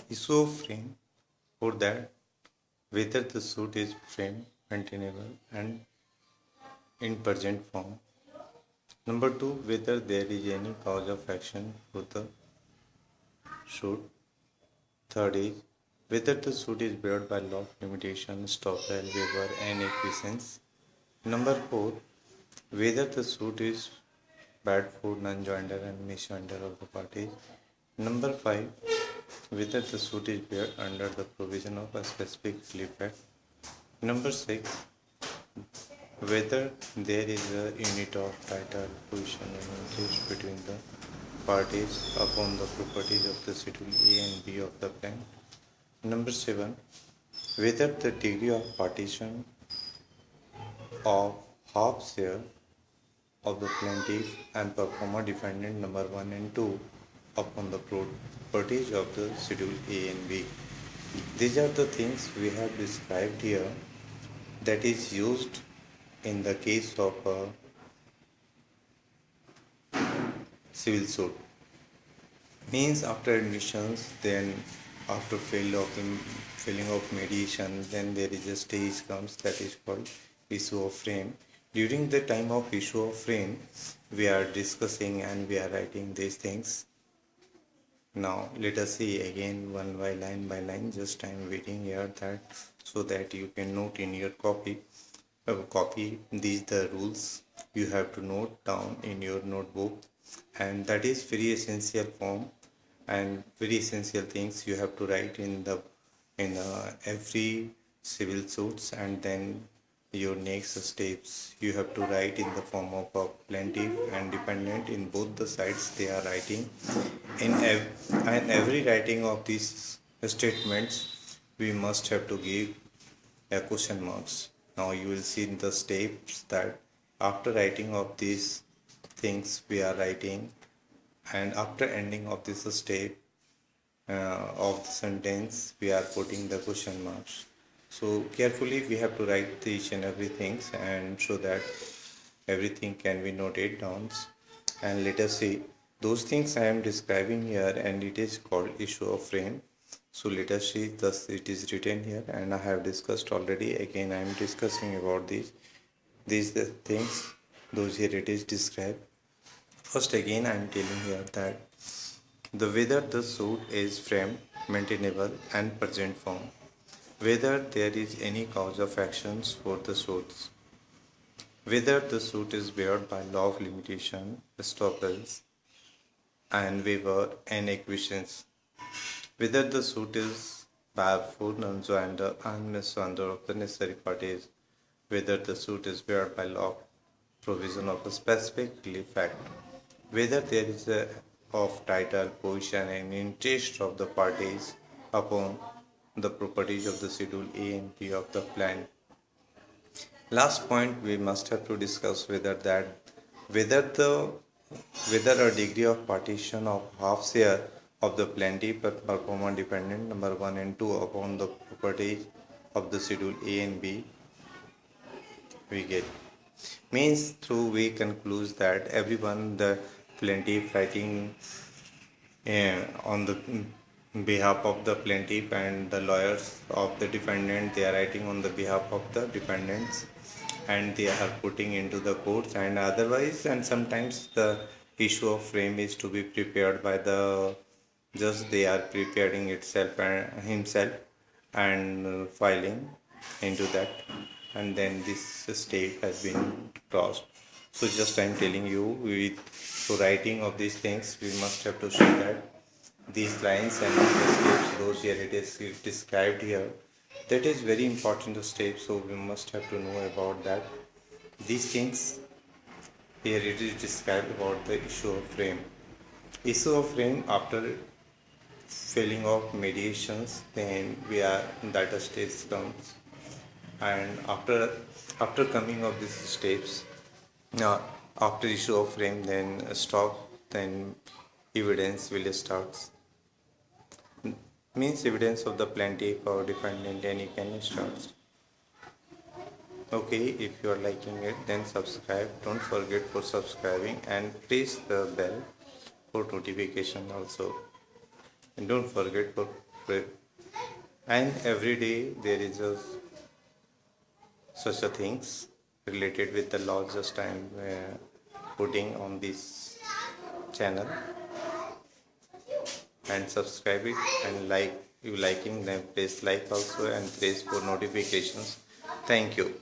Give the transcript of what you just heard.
Issue of frame for that whether the suit is frame maintainable and in present form. Number two, whether there is any cause of action for the suit. Third is whether the suit is brought by law of limitation, estoppel, waiver, and acquiescence. Number four, whether the suit is bad for non-joinder and misjoinder of the parties. Number five, whether the suit is brought under the provision of a specific relief act. Number six, whether there is a unit of title, position, and interest between the parties upon the properties of the Schedule A and B of the plan. Number 7. Whether the degree of partition of half share of the plaintiff and performer defendant number 1 and 2 upon the properties of the Schedule A and B. These are the things we have described here that is used in the case of a civil suit. Means after admissions, then after failing of mediation, then there is a stage comes that is called issue of frame. During the time of issue of frame, we are discussing and we are writing these things. Now let us see again one by line. Just I am waiting here that so that you can note in your copy. These the rules you have to note down in your notebook, and that is very essential form and very essential things you have to write in every civil suits. And then your next steps you have to write in the form of a plaintiff and defendant in both the sides they are writing and every writing of these statements we must have to give a question marks. Now you will see in the steps that after writing of these things we are writing, and after ending of this step of the sentence we are putting the question marks. So carefully we have to write each and every things, and so that everything can be noted down. And let us see those things I am describing here, and it is called issue of frame. So let us see, thus it is written here and I have discussed already. Again I am discussing about these the things, those here it is described. First again I am telling here that the whether the suit is frame maintainable and present form, whether there is any cause of actions for the suits, whether the suit is barred by law of limitation, estoppels, and waiver and acquiescence, whether the suit is barred for non-joinder and misjoinder of the necessary parties, whether the suit is barred by law provision of a specific relief act, whether there is a of title, position, and interest of the parties upon the properties of the Schedule A and B of the plan. Last point we must have to discuss whether a degree of partition of half share of the plaintiff performer defendant number 1 and 2 upon the properties of the Schedule A and B we get. Means through we conclude that everyone the plaintiff writing on the behalf of the plaintiff, and the lawyers of the defendant they are writing on the behalf of the defendants, and they are putting into the courts. And otherwise, and sometimes the issue of frame is to be prepared by the judge. They are preparing itself and himself and filing into that, and then this state has been crossed. So just I am telling you, with so writing of these things we must have to show that these lines and these steps, those here it is described here, that is very important step. So we must have to know about that. These things here it is described about the issue of frame. Issue of frame after failing of mediations, then we are that stage comes, and after coming of these steps, after issue of frame, then stop, then evidence will start. Means evidence of the plaintiff or defendant, any can start. Okay, if you are liking it, then subscribe. Don't forget for subscribing and press the bell for notification also. And don't forget for and every day there is a such a things related with the law. Just I'm putting on this channel, and subscribe it, and like you liking them, press like also and press for notifications. Thank you.